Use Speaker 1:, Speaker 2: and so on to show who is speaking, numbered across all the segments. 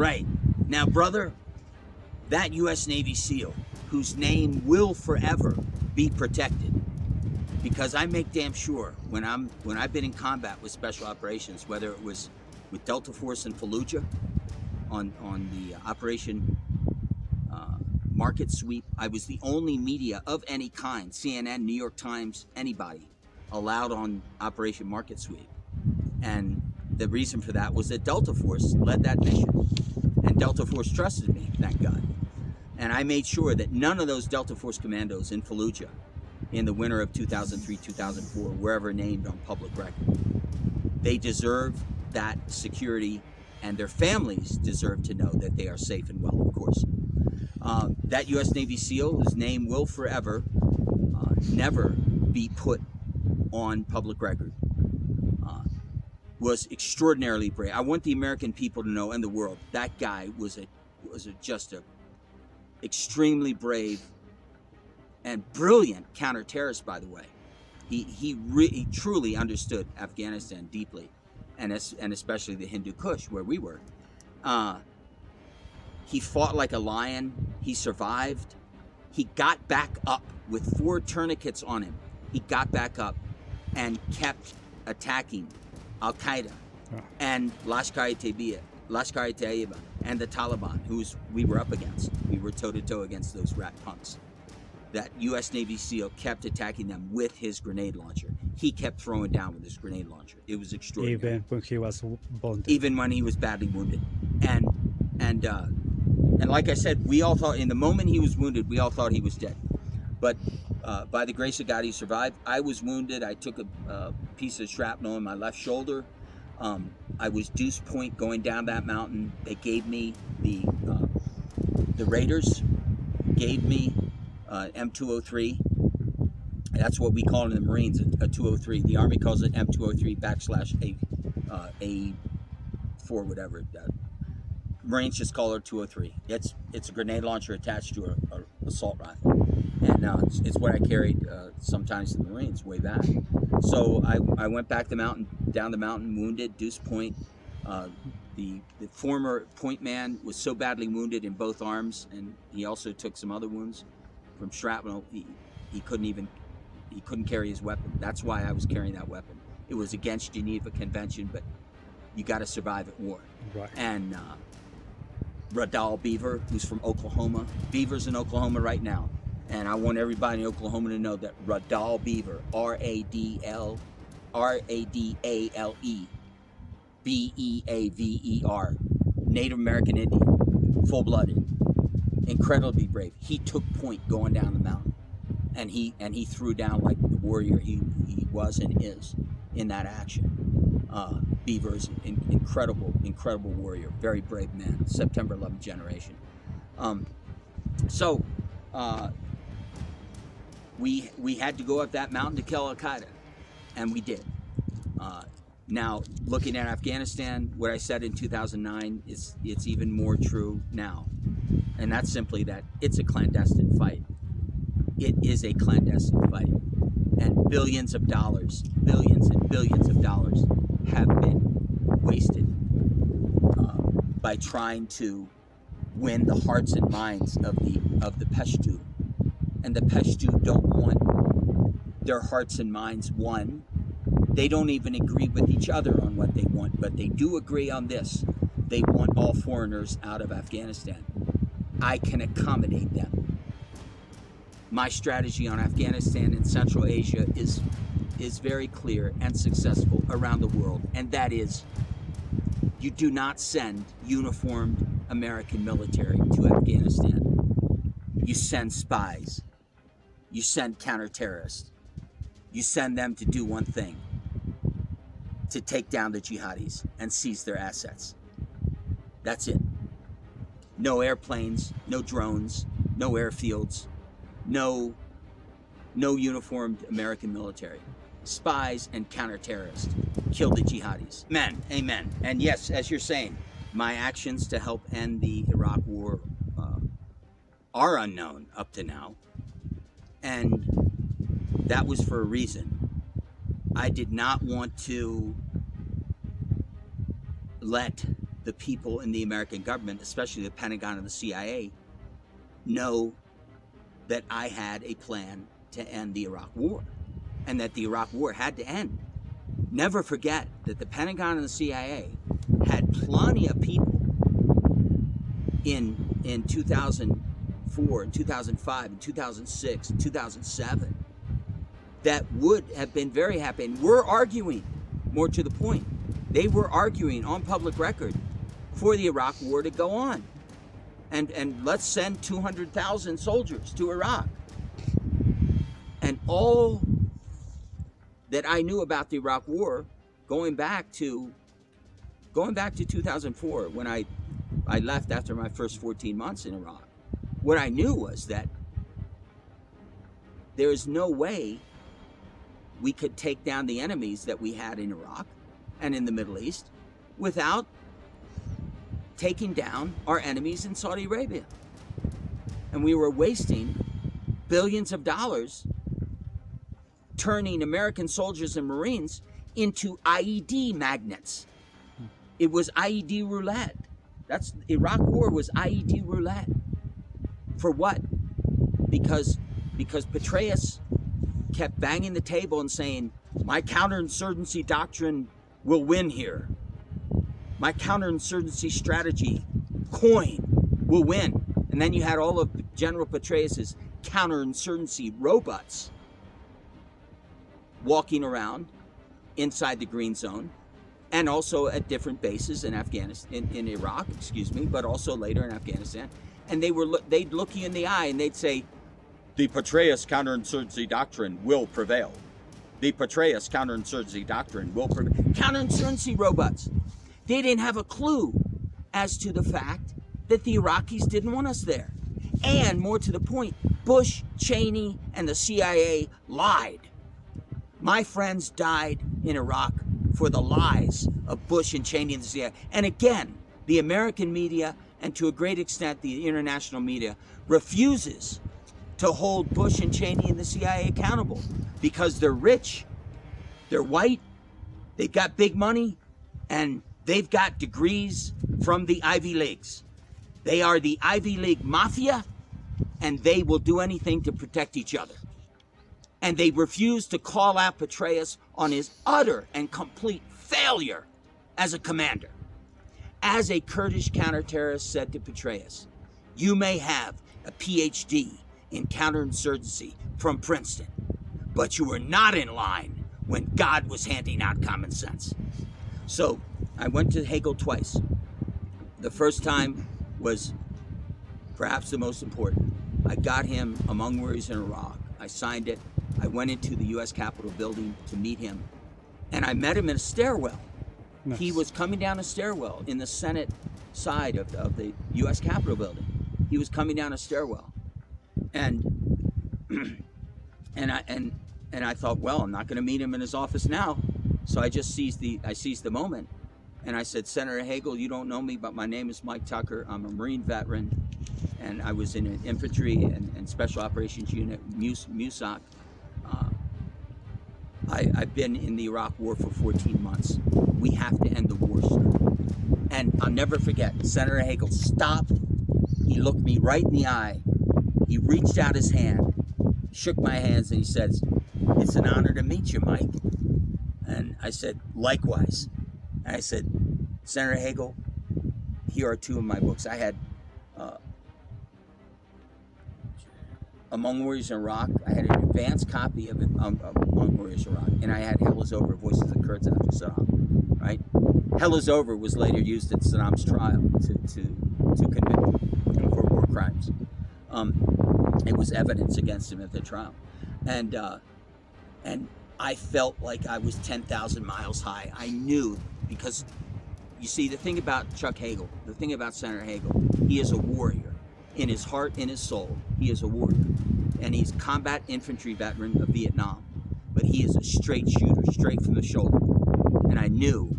Speaker 1: Right. Now, brother, that U.S. Navy SEAL, whose name will forever be protected, because I make damn sure when I've been in combat with special operations, whether it was with Delta Force in Fallujah on the Operation Market Sweep, I was the only media of any kind, CNN, New York Times, anybody, allowed on Operation Market Sweep. And the reason for that was that Delta Force led that mission. And Delta Force trusted me, thank God. And I made sure that none of those Delta Force commandos in Fallujah in the winter of 2003, 2004, were ever named on public record. They deserve that security, and their families deserve to know that they are safe and well, of course. That U.S. Navy SEAL, whose name will forever never be put on public record, was extraordinarily brave. I want the American people to know, and the world, that guy was just a extremely brave and brilliant counter-terrorist, by the way. He truly understood Afghanistan deeply, and especially the Hindu Kush, where we were. He fought like a lion. He survived. He got back up with 4 tourniquets on him. He got back up and kept attacking Al-Qaeda and Lashkar-e-Taiba and the Taliban, we were up against. We were toe-to-toe against those rat punks. That U.S. Navy SEAL kept attacking them with his grenade launcher. He kept throwing down with his grenade launcher. It was extraordinary.
Speaker 2: Even when he was wounded.
Speaker 1: Even when he was badly wounded. And like I said, we all thought, in the moment he was wounded, we all thought he was dead. But by the grace of God, he survived. I was wounded. I took a piece of shrapnel in my left shoulder. I was deuce point going down that mountain. They gave me the Raiders gave me M203. That's what we call it in the Marines, a 203. The Army calls it M203 / A4, whatever. Marines just call it 203. It's a grenade launcher attached to an assault rifle, and it's what I carried sometimes in the Marines way back. So I went back down the mountain, wounded, deuce point. The former point man was so badly wounded in both arms, and he also took some other wounds from shrapnel. He couldn't carry his weapon. That's why I was carrying that weapon. It was against Geneva Convention, but you got to survive at war.
Speaker 2: Right.
Speaker 1: And Radal Beaver, who's from Oklahoma. Beaver's in Oklahoma right now. And I want everybody in Oklahoma to know that Radal Beaver, R-A-D-A-L-E, B-E-A-V-E-R, Native American Indian, full-blooded, incredibly brave. He took point going down the mountain, and he threw down like the warrior he was and is in that action. Beaver is an incredible warrior, very brave man, September 11th generation. So we had to go up that mountain to kill Al-Qaeda, and we did. Now, looking at Afghanistan, what I said in 2009, it's even more true now. And that's simply that it's a clandestine fight. It is a clandestine fight. And billions and billions of dollars have been wasted by trying to win the hearts and minds of the Pashto. And the Pashto don't want their hearts and minds won. They don't even agree with each other on what they want, but they do agree on this. They want all foreigners out of Afghanistan. I can accommodate them. My strategy on Afghanistan and Central Asia is very clear and successful around the world, and that is, you do not send uniformed American military to Afghanistan. You send spies. You send counter-terrorists. You send them to do one thing: to take down the jihadis and seize their assets. That's it. No airplanes, no drones, no airfields, no uniformed American military. Spies and counter-terrorists. Kill the jihadis. Amen. And yes, as you're saying, my actions to help end the Iraq War are unknown up to now. And that was for a reason. I did not want to let the people in the American government, especially the Pentagon and the CIA, know that I had a plan to end the Iraq War, and that the Iraq War had to end. Never forget that the Pentagon and the CIA had plenty of people in 2004, and 2005, and 2006, and 2007 that would have been very happy, and were arguing, more to the point, they were arguing on public record for the Iraq War to go on. And let's send 200,000 soldiers to Iraq. And all that I knew about the Iraq War, going back to 2004, when I left after my first 14 months in Iraq, what I knew was that there is no way we could take down the enemies that we had in Iraq and in the Middle East without taking down our enemies in Saudi Arabia. And we were wasting billions of dollars turning American soldiers and Marines into IED magnets. It was IED roulette. That's Iraq War was IED roulette. For what? Because Petraeus kept banging the table and saying, my counterinsurgency doctrine will win here. My counterinsurgency strategy, coin, will win. And then you had all of General Petraeus's counterinsurgency robots walking around inside the green zone, and also at different bases in Afghanistan, in Iraq, but also later in Afghanistan. And they'd look you in the eye and they'd say, the Petraeus counterinsurgency doctrine will prevail. The Petraeus counterinsurgency doctrine will prevail. Counterinsurgency robots. They didn't have a clue as to the fact that the Iraqis didn't want us there. And more to the point, Bush, Cheney, and the CIA lied. My friends died in Iraq for the lies of Bush and Cheney and the CIA. And again, the American media, and to a great extent the international media, refuses to hold Bush and Cheney and the CIA accountable because they're rich, they're white, they've got big money, and they've got degrees from the Ivy Leagues. They are the Ivy League mafia, and they will do anything to protect each other. And they refuse to call out Petraeus on his utter and complete failure as a commander. As a Kurdish counterterrorist said to Petraeus, you may have a PhD in counterinsurgency from Princeton, but you were not in line when God was handing out common sense. So I went to Hagel twice. The first time was perhaps the most important. I got him Among Warriors in Iraq. I signed it. I went into the U.S. Capitol building to meet him, and I met him in a stairwell. Nice. He was coming down a stairwell in the Senate side of the U.S. Capitol building. He was coming down a stairwell, and I thought, well, I'm not going to meet him in his office now, so I just seized the moment, and I said, Senator Hagel, you don't know me, but my name is Mike Tucker. I'm a Marine veteran, and I was in an infantry and special operations unit, MUSOC. I've been in the Iraq War for 14 months. We have to end the war, sir. And I'll never forget, Senator Hagel stopped. He looked me right in the eye. He reached out his hand, shook my hands, and he says, it's an honor to meet you, Mike. And I said, likewise. And I said, Senator Hagel, here are two of my books. I had Among Warriors in Iraq. I had an advanced copy of Among Warriors in Iraq, and I had Hell is Over, Voices of Kurds After Saddam, right? Hell is Over was later used at Saddam's trial to convict him for war crimes. It was evidence against him at the trial. And I felt like I was 10,000 miles high. I knew, because you see, the thing about Chuck Hagel, the thing about Senator Hagel, he is a warrior. In his heart, in his soul, he is a warrior. And he's a combat infantry veteran of Vietnam. But he is a straight shooter, straight from the shoulder. And I knew,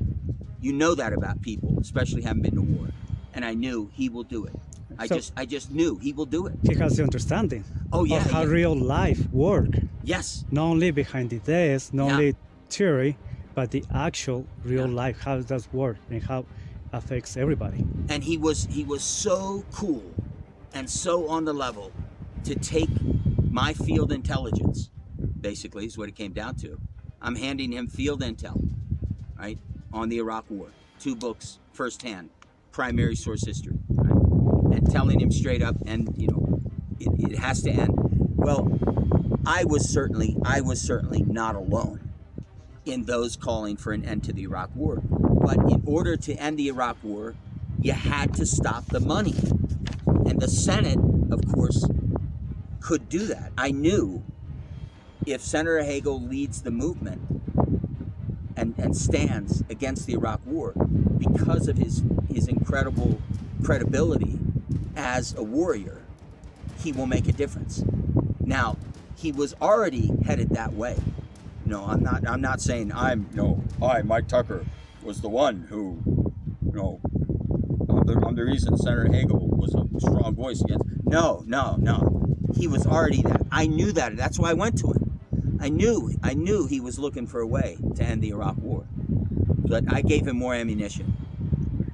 Speaker 1: you know that about people, especially having been to war. And I knew he will do it. I just knew he will do it.
Speaker 2: He has the understanding of how real life works.
Speaker 1: Yes.
Speaker 2: Not only behind the desk, not only theory, but the actual real life, how it does work, and how affects everybody.
Speaker 1: And he was so cool and so on the level to take my field intelligence, basically is what it came down to. I'm handing him field intel, right, on the Iraq War. 2 books, firsthand, primary source history, right? And telling him straight up, and it has to end. Well, I was certainly not alone in those calling for an end to the Iraq War. But in order to end the Iraq War, you had to stop the money. And the Senate, of course, could do that. I knew if Senator Hagel leads the movement and stands against the Iraq War because of his incredible credibility as a warrior, he will make a difference. Now, he was already headed that way. I'm not saying I, Mike Tucker, was the one who, I'm the reason Senator Hagel was a strong voice against. No. He was already that. I knew that. That's why I went to him. I knew he was looking for a way to end the Iraq War. But I gave him more ammunition.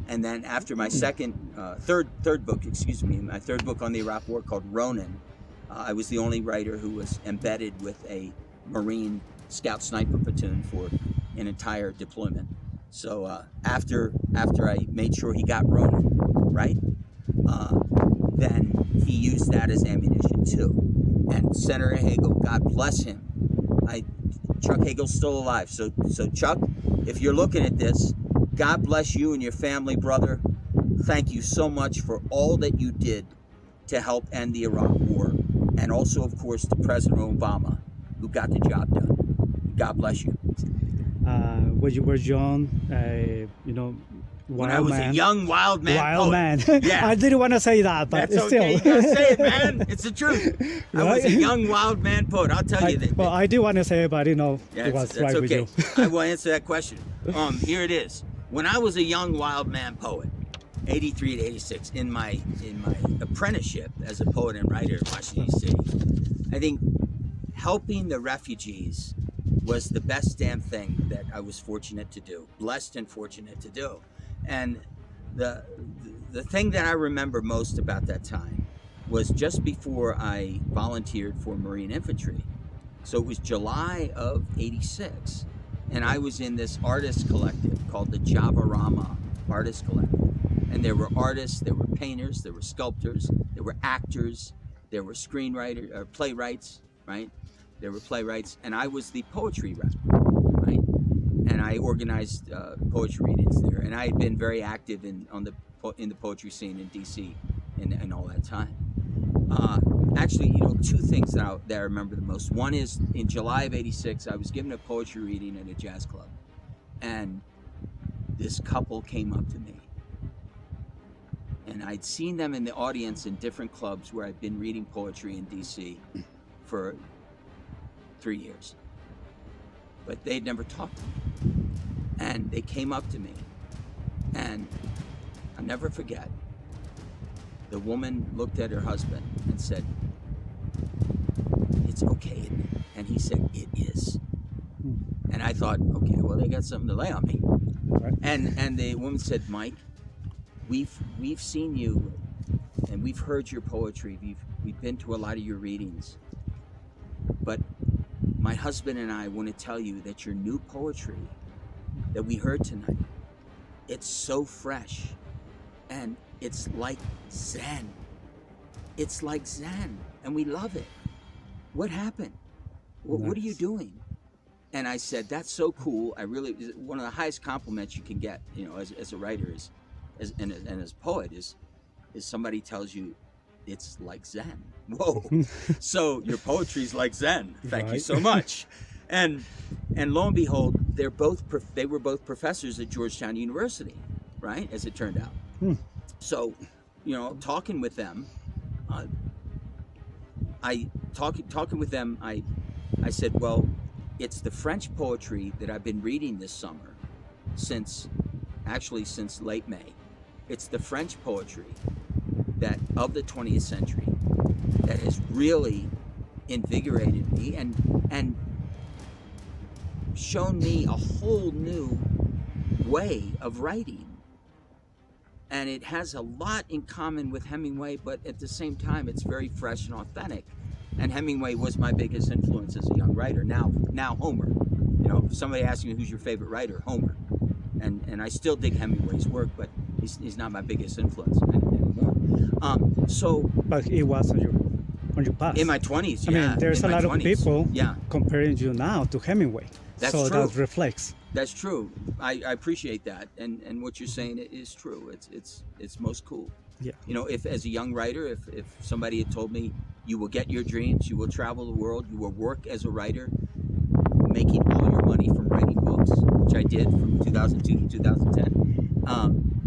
Speaker 1: And then after my third book on the Iraq War called Ronin, I was the only writer who was embedded with a Marine scout sniper platoon for an entire deployment. So after I made sure he got Ronin, right, then he used that as ammunition too. And Senator Hagel, God bless him, Chuck Hagel's still alive. So Chuck, if you're looking at this, God bless you and your family, brother. Thank you so much for all that you did to help end the Iraq War. And also, of course, to President Obama, who got the job done. God bless you.
Speaker 2: When you were young,
Speaker 1: when I was a young wild man.
Speaker 2: Wild man.
Speaker 1: Yeah.
Speaker 2: I didn't want to say that, but
Speaker 1: that's
Speaker 2: still.
Speaker 1: Okay. You gotta say it, man. It's the truth. I was a young wild man poet. I'll tell you that.
Speaker 2: Well, I do want to say it, but it was right
Speaker 1: okay.
Speaker 2: with you.
Speaker 1: I will answer that question. Here it is. When I was a young wild man poet, 83 to 86, in my apprenticeship as a poet and writer in Washington D.C., I think helping the refugees was the best damn thing that I was fortunate to do, blessed and fortunate to do. And the thing that I remember most about that time was just before I volunteered for Marine Infantry. So it was July of 86, and I was in this artist collective called the Javarama Artist Collective. And there were artists, there were painters, there were sculptors, there were actors, there were screenwriters, or playwrights, right? There were playwrights, and I was the poetry rep, right? And I organized poetry readings there, and I had been very active in the poetry scene in DC and all that time. Actually, 2 things that I remember the most. One is in July of '86, I was given a poetry reading at a jazz club, and this couple came up to me. And I'd seen them in the audience in different clubs where I'd been reading poetry in DC for 3 years. But they'd never talked to me. And they came up to me, and I'll never forget, the woman looked at her husband and said, "It's okay, isn't it?" And he said, "It is." And I thought, okay, well, they got something to lay on me. Right. And the woman said, "Mike, we've seen you, and we've heard your poetry. We've been to a lot of your readings. But my husband and I want to tell you that your new poetry that we heard tonight, it's so fresh, and it's like Zen. It's like Zen, and we love it. What happened? What are you doing?" And I said, "That's so cool. One of the highest compliments you can get, as a writer and as a poet is somebody tells you it's like Zen. Whoa! So your poetry's like Zen. Thank you so much." And lo and behold, they were both professors at Georgetown University, right? As it turned out. So, talking with them, I said, "Well, it's the French poetry that I've been reading this summer, since late May. It's the French poetry that of the 20th century that has really invigorated me and shown me a whole new way of writing. and it has a lot in common with Hemingway, but at the same time, it's very fresh and authentic. And Hemingway was my biggest influence as a young writer. Now Homer. If somebody asks me who's your favorite writer, Homer. And I still dig Hemingway's work, but he's not my biggest influence anymore.
Speaker 2: But it was on your past.
Speaker 1: In my 20s,
Speaker 2: I mean, there's a lot
Speaker 1: 20s,
Speaker 2: of people comparing you now to Hemingway.
Speaker 1: That's
Speaker 2: so
Speaker 1: true.
Speaker 2: that reflects.
Speaker 1: That's true. I appreciate that, and what you're saying is true. It's most cool.
Speaker 2: Yeah.
Speaker 1: If as a young writer, if somebody had told me you will get your dreams, you will travel the world, you will work as a writer, making all your money from writing books, which I did from 2002 to 2010,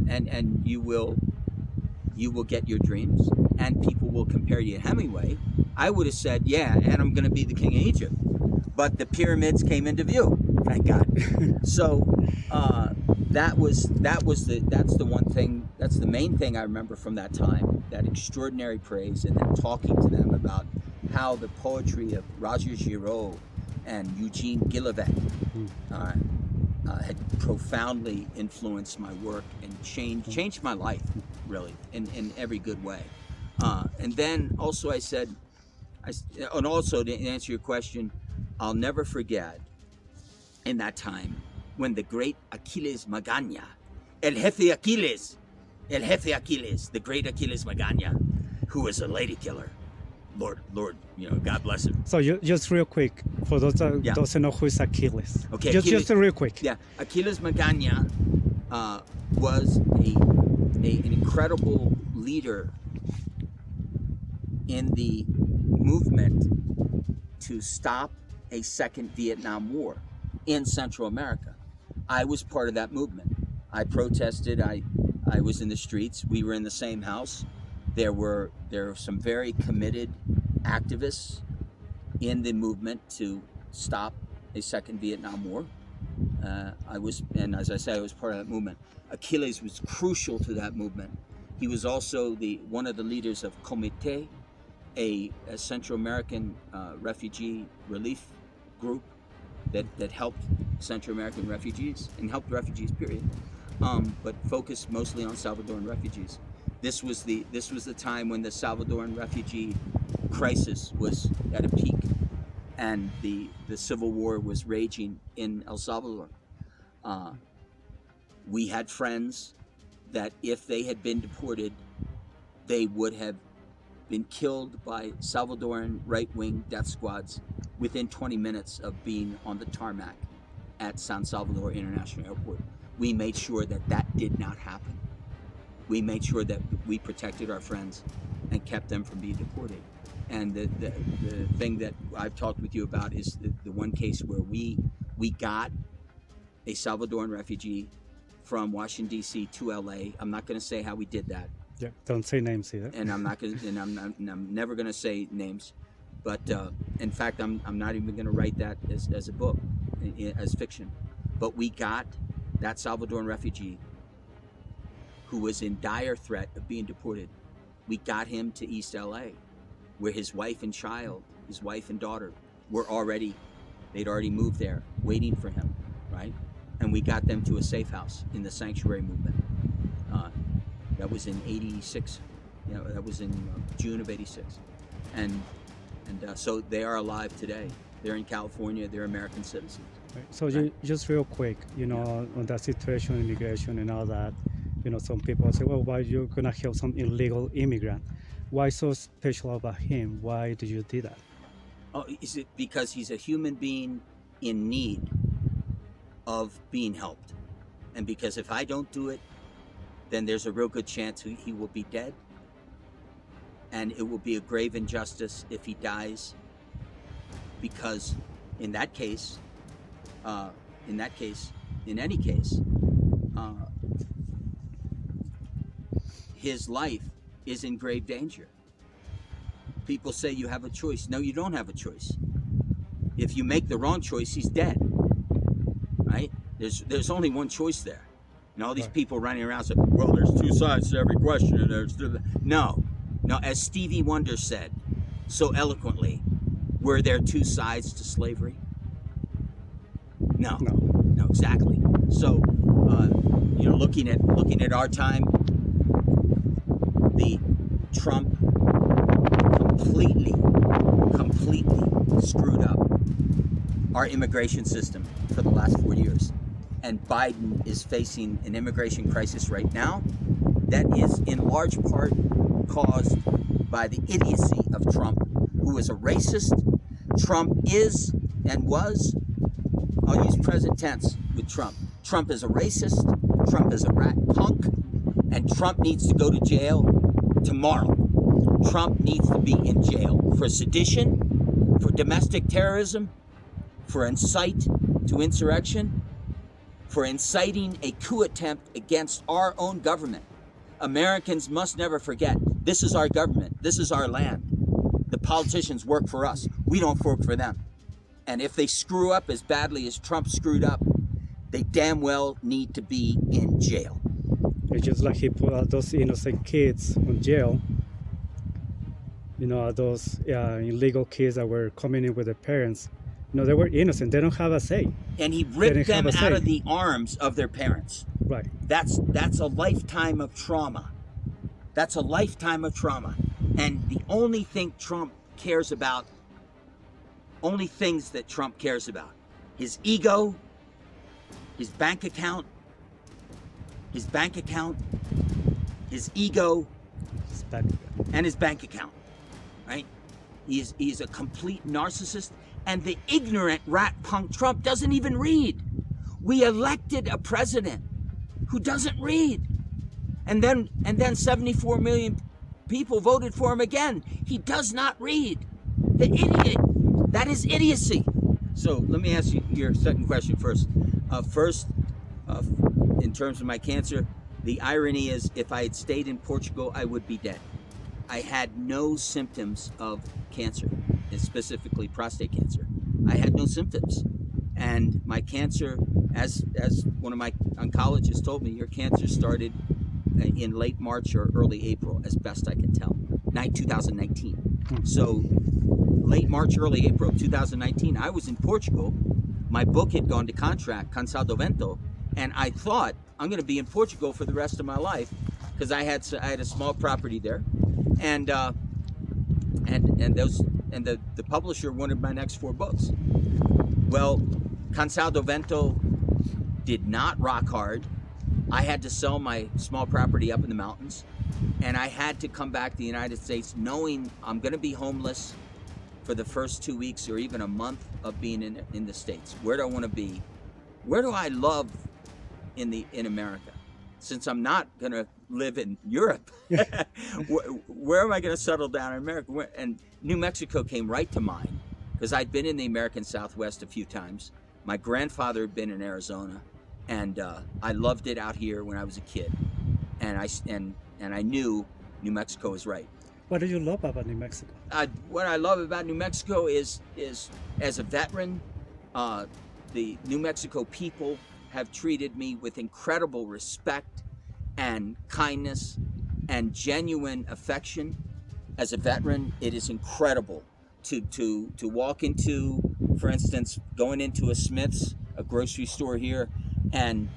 Speaker 1: and you will get your dreams, and people will compare you to Hemingway, I would have said, yeah, and I'm going to be the king of Egypt. But the pyramids came into view, thank God. So that's the one thing, that's the main thing I remember from that time, that extraordinary praise, and then talking to them about how the poetry of Roger Giraud and Eugene Guillevet had profoundly influenced my work and changed my life, really, in every good way. And then also I said, and also to answer your question, I'll never forget in that time when the great Achilles Magana, El Jefe Achilles, the great Achilles Magana, who was a lady killer, Lord, God bless him.
Speaker 2: So just real quick, for those that doesn't know who is Achilles.
Speaker 1: Okay,
Speaker 2: just real quick.
Speaker 1: Yeah, Achilles Magana was an incredible leader in the movement to stop a second Vietnam War in Central America. I was part of that movement. I protested. I was in the streets. We were in the same house. There were some very committed activists in the movement to stop a second Vietnam War. And as I say, I was part of that movement. Achilles was crucial to that movement. He was also one of the leaders of Comité, a Central American refugee relief group that helped Central American refugees and helped refugees, period, but focused mostly on Salvadoran refugees. This was the time when the Salvadoran refugee crisis was at a peak, and the civil war was raging in El Salvador. We had friends that if they had been deported, they would have been killed by Salvadoran right-wing death squads within 20 minutes of being on the tarmac at San Salvador International Airport. We made sure that did not happen. We made sure that we protected our friends and kept them from being deported. And the thing that I've talked with you about is the one case where we got a Salvadoran refugee from Washington D.C. to L.A. I'm not going to say how we did that.
Speaker 2: Yeah, don't say names either.
Speaker 1: And I'm not going to, and I'm never going to say names. But in fact, I'm not even going to write that as a book, as fiction. But we got that Salvadoran refugee who was in dire threat of being deported. We got him to East LA, where his wife and daughter they'd already moved there, waiting for him, right? And we got them to a safe house in the sanctuary movement. That was in '86. That was in June of '86, and so they are alive today. They're in California. They're American citizens.
Speaker 2: Right. So just real quick, on that situation, immigration and all that, some people say, well, why are you gonna help some illegal immigrant? Why so special about him? Why did you do that?
Speaker 1: Oh, is it because he's a human being in need of being helped? And because if I don't do it, then there's a real good chance he will be dead. And it will be a grave injustice if he dies, because in any case, his life is in grave danger. People say you have a choice. No, you don't have a choice. If you make the wrong choice, he's dead, right? There's only one choice there. And all these people running around saying, well, there's two sides to every question. And No, as Stevie Wonder said so eloquently, were there two sides to slavery? No, exactly. So, looking at our time, the Trump completely screwed up our immigration system for the last 4 years. And Biden is facing an immigration crisis right now that is in large part caused by the idiocy of Trump, who is a racist. Trump is and was, I'll use present tense with Trump. Trump is a racist, Trump is a rat punk, and Trump needs to go to jail tomorrow. Trump needs to be in jail for sedition, for domestic terrorism, for incite to insurrection, for inciting a coup attempt against our own government. Americans must never forget, this is our government, this is our land. The politicians work for us, we don't work for them. And if they screw up as badly as Trump screwed up, they damn well need to be in jail.
Speaker 2: It's just like he put all those innocent kids in jail. Those illegal kids that were coming in with their parents. They were innocent. They don't have a say.
Speaker 1: And he ripped them out of the arms of their parents.
Speaker 2: Right.
Speaker 1: That's a lifetime of trauma. That's a lifetime of trauma. And the only thing Trump cares about, only things that Trump cares about, his ego, his bank account, his ego, and his bank account, right? He's a complete narcissist, and the ignorant rat punk Trump doesn't even read. We elected a president who doesn't read, and then 74 million people voted for him again. He does not read. The idiot. That is idiocy. So let me ask you your second question first. In terms of my cancer, the irony is if I had stayed in Portugal, I would be dead. I had no symptoms of cancer, and specifically prostate cancer. I had no symptoms. And my cancer, as one of my oncologists told me, your cancer started in late March or early April, as best I can tell, 2019. So late March, early April 2019, I was in Portugal. My book had gone to contract, Cansado do Vento, and I thought I'm going to be in Portugal for the rest of my life because I had a small property there, and the publisher wanted my next 4 books. Well, Cansado do Vento did not rock hard. I had to sell my small property up in the mountains, and I had to come back to the United States knowing I'm going to be homeless for the first 2 weeks or even a month of being in the States. Where do I want to be? Where do I love in America? Since I'm not going to live in Europe, where am I going to settle down in America? And New Mexico came right to mind because I'd been in the American Southwest a few times. My grandfather had been in Arizona, and I loved it out here when I was a kid. And I knew New Mexico was right.
Speaker 2: What do you love about New Mexico?
Speaker 1: What I love about New Mexico is as a veteran, the New Mexico people have treated me with incredible respect and kindness and genuine affection. As a veteran, it is incredible to walk into, for instance, going into a Smith's, a grocery store here, and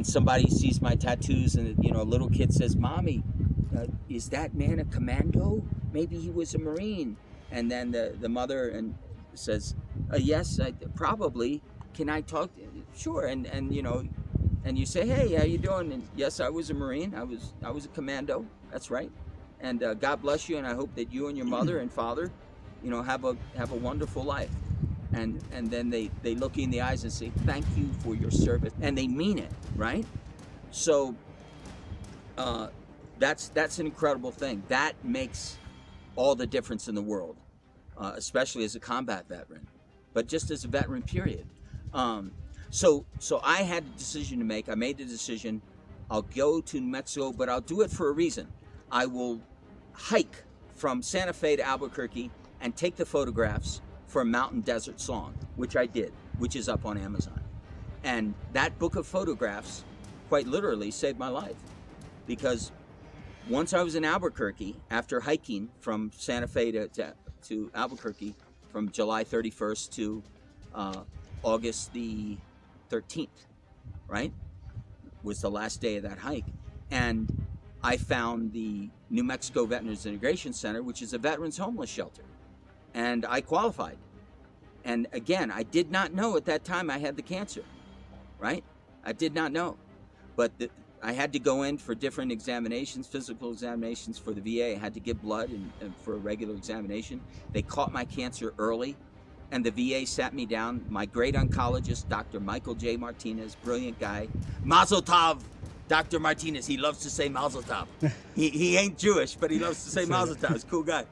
Speaker 1: somebody sees my tattoos, and a little kid says, "Mommy, is that man a commando? Maybe he was a Marine." And then the mother says, "Yes, probably. Can I talk?" Sure. And you say, "Hey, how you doing?" And yes, I was a Marine. I was a commando. That's right. And God bless you. And I hope that you and your mother and father, have a wonderful life. And then they look you in the eyes and say, "Thank you for your service," and they mean it, right? So that's an incredible thing. That makes all the difference in the world, especially as a combat veteran, but just as a veteran, period. So I had a decision to make. I made the decision. I'll go to New Mexico, but I'll do it for a reason. I will hike from Santa Fe to Albuquerque and take the photographs for a mountain desert song, which I did, which is up on Amazon. And that book of photographs quite literally saved my life, because once I was in Albuquerque, after hiking from Santa Fe to Albuquerque from July 31st to August the 13th, right, was the last day of that hike. And I found the New Mexico Veterans Integration Center, which is a veterans homeless shelter, and I qualified. And again, I did not know at that time I had the cancer, right? I did not know, but I had to go in for different examinations, physical examinations for the VA. I had to give blood and for a regular examination. They caught my cancer early, and the VA sat me down. My great oncologist, Dr. Michael J. Martinez, brilliant guy. Mazel tov, Dr. Martinez. He loves to say Mazel tov. He ain't Jewish, but he loves to say Mazel tov. He's a cool guy.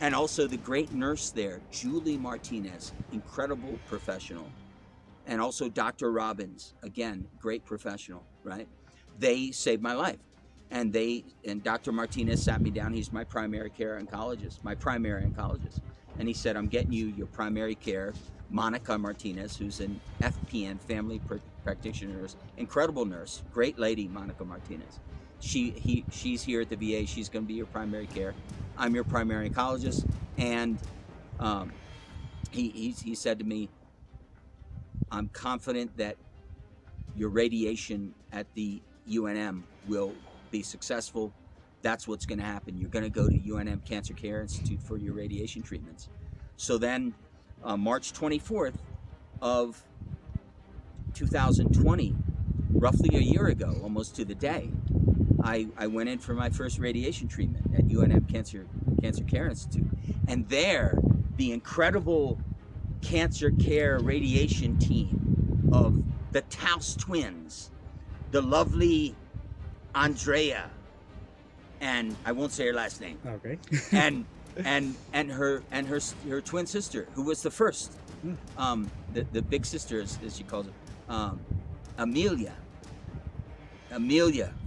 Speaker 1: And also the great nurse there, Julie Martinez, incredible professional. And also Dr. Robbins, again, great professional, right? They saved my life. And Dr. Martinez sat me down. He's my primary care oncologist, And he said, I'm getting you your primary care, Monica Martinez, who's an FPN, family practitioner, incredible nurse, great lady, Monica Martinez. She's here at the VA. She's going to be your primary care. I'm your primary oncologist. And he said to me, I'm confident that your radiation at the UNM will be successful. That's what's going to happen. You're going to go to UNM Cancer Care Institute for your radiation treatments. So then March 24th of 2020, roughly a year ago, almost to the day, I went in for my first radiation treatment at UNM Cancer Care Institute. And there, the incredible cancer care radiation team of the Taus twins, the lovely Andrea, and I won't say her last name.
Speaker 2: Okay.
Speaker 1: and her twin sister, who was the first, the big sister, as she calls it, Amelia,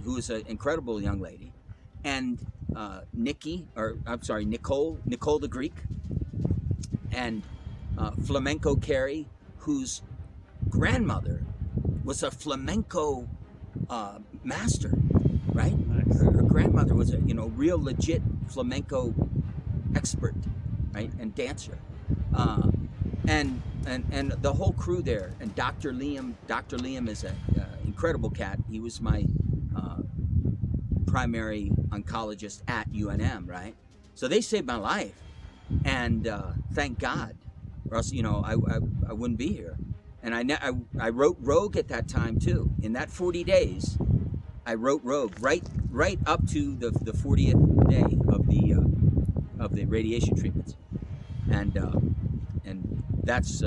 Speaker 1: who is an incredible young lady, and Nicole the Greek, and Flamenco Carrie, whose grandmother was a flamenco master, right?
Speaker 2: Nice.
Speaker 1: Her grandmother was a real legit flamenco expert, right, and dancer, and the whole crew there, and Dr. Liam is an incredible cat. He was my primary oncologist at UNM, right? So they saved my life, and thank God, or else I wouldn't be here. And I wrote Rogue at that time too. In that 40 days, I wrote Rogue right up to the 40th day of the radiation treatments, and that's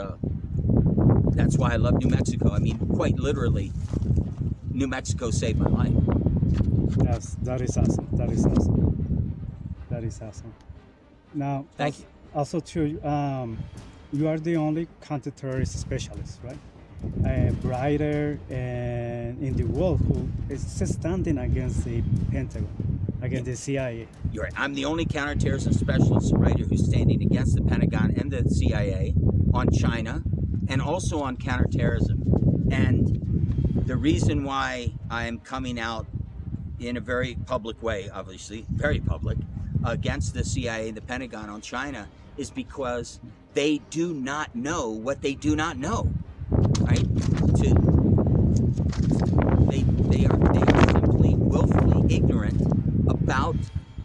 Speaker 1: why I love New Mexico. I mean, quite literally, New Mexico saved my life.
Speaker 2: Yes, that is awesome. That is awesome. Now,
Speaker 1: Thank you.
Speaker 2: Also, too, you are the only counterterrorist specialist, right? A writer in the world who is standing against the Pentagon, against the CIA.
Speaker 1: You're right. I'm the only counterterrorism specialist writer who's standing against the Pentagon and the CIA on China, and also on counterterrorism. And the reason why I'm coming out in a very public way, obviously, very public, against the CIA and the Pentagon on China is because they do not know what they do not know, right? They are simply willfully ignorant about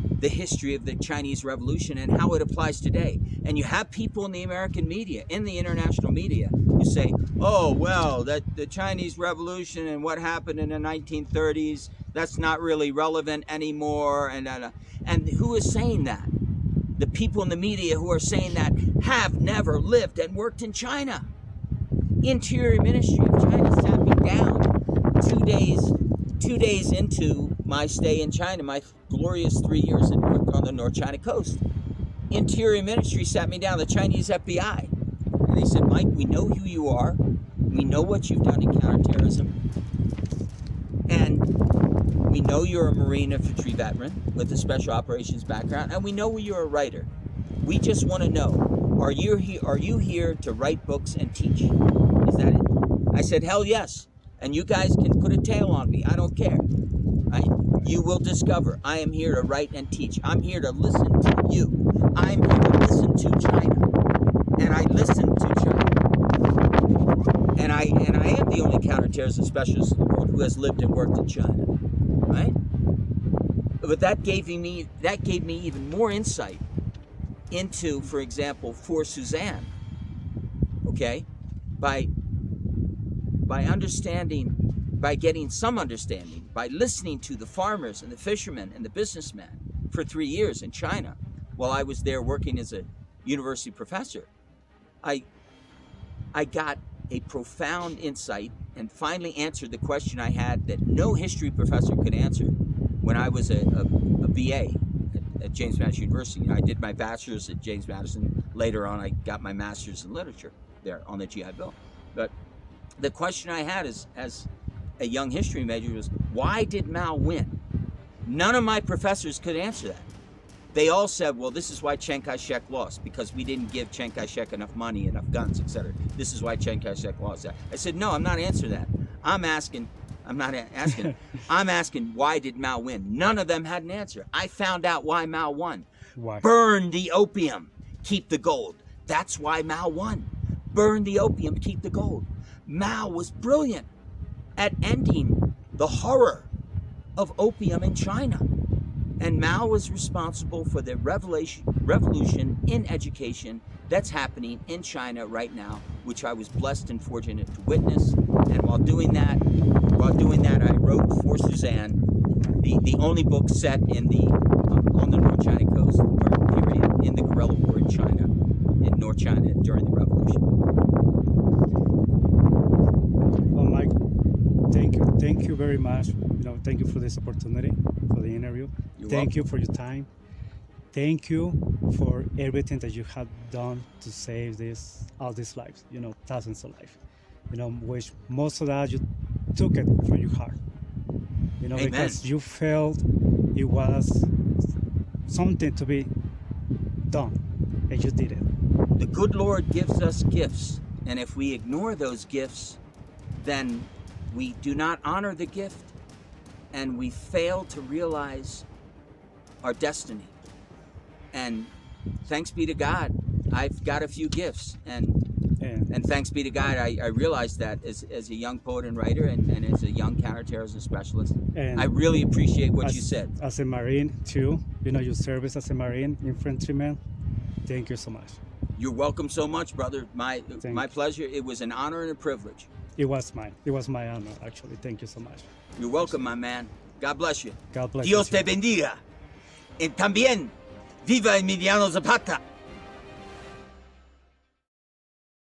Speaker 1: the history of the Chinese Revolution and how it applies today. And you have people in the American media, in the international media, who say, oh, well, that the Chinese Revolution and what happened in the 1930s, that's not really relevant anymore. And who is saying that? The people in the media who are saying that have never lived and worked in China. Interior Ministry of China sat me down 2 days into my stay in China, my glorious 3 years on the North China coast. Interior Ministry sat me down, the Chinese FBI, and they said, Mike, we know who you are, we know what you've done in counterterrorism, and we know you're a Marine infantry veteran with a special operations background, and we know you're a writer. We just want to know, are you here to write books and teach? Is that it? I said, hell yes. And you guys can put a tail on me. I don't care. Right? You will discover I am here to write and teach. I'm here to listen to you. I'm here to listen to China. And I listen to China. And I am the only counterterrorism specialist in the world who has lived and worked in China. Right? but that gave me even more insight into, for example, for Suzanne. Okay, by understanding, by getting some understanding, by listening to the farmers and the fishermen and the businessmen for 3 years in China, while I was there working as a university professor, I got a profound insight and finally answered the question I had that no history professor could answer when I was a BA at James Madison University. You know, I did my bachelor's at James Madison. Later on, I got my master's in literature there on the GI Bill. But the question I had as a young history major was, why did Mao win? None of my professors could answer that. They all said, well, this is why Chiang Kai-shek lost, because we didn't give Chiang Kai-shek enough money, enough guns, etc. This is why Chiang Kai-shek lost that. I said, no, I'm not answering that. I'm asking, why did Mao win? None of them had an answer. I found out why Mao won.
Speaker 2: Why?
Speaker 1: Burn the opium, keep the gold. That's why Mao won. Burn the opium, keep the gold. Mao was brilliant at ending the horror of opium in China. And Mao was responsible for the revolution in education that's happening in China right now, which I was blessed and fortunate to witness. And while doing that, I wrote for Suzanne the only book set in on the North China coast, or period, in the guerrilla war in China, in North China during the revolution.
Speaker 2: Oh, Mike, thank you very much. Thank you for this opportunity, for the interview. Thank you for your time. Thank you for everything that you have done to save all these lives, thousands of lives. Which most of that you took it from your heart.
Speaker 1: Amen.
Speaker 2: Because you felt it was something to be done, and you did it.
Speaker 1: The good Lord gives us gifts, and if we ignore those gifts, then we do not honor the gift, and we fail to realize our destiny. And thanks be to God, I've got a few gifts, and thanks be to God, I realized that as a young poet and writer, and as a young counterterrorism specialist. And I really appreciate what you said.
Speaker 2: As a Marine too, your service as a Marine infantryman. Thank you so much.
Speaker 1: You're welcome so much, brother. My pleasure. It was an honor and a privilege.
Speaker 2: It was mine. It was my honor, actually. Thank you so much.
Speaker 1: You're welcome, my man. God bless you.
Speaker 2: God bless
Speaker 1: Dios
Speaker 2: you.
Speaker 1: te bendiga. Y también, viva Emiliano Zapata.